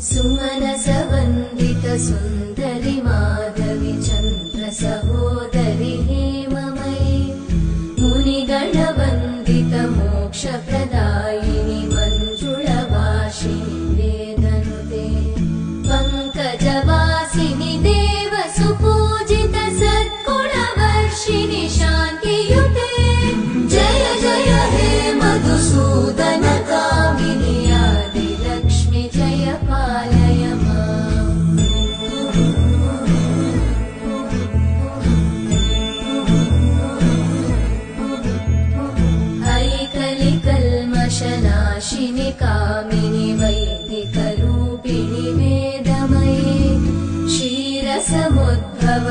सुमनसवन्दित सुन्दरि माधवि चन्द्र सहोदरि हेममयि मुनिगणवन्दित मोक्षप्रदायिनि मञ्जुळवासिनि वेदनुते पङ्कजवासिनि देव सुपूजित सद्गुणवर्षिणि शान्तियुते जय जय हे मधुसूदन कामिनि आदिलक्ष्मि जय पालय माम् ऐकलिकल्मषनाशिनि कामिनि वैदिकरूपिणि वेदमयि क्षीरसमुद्भव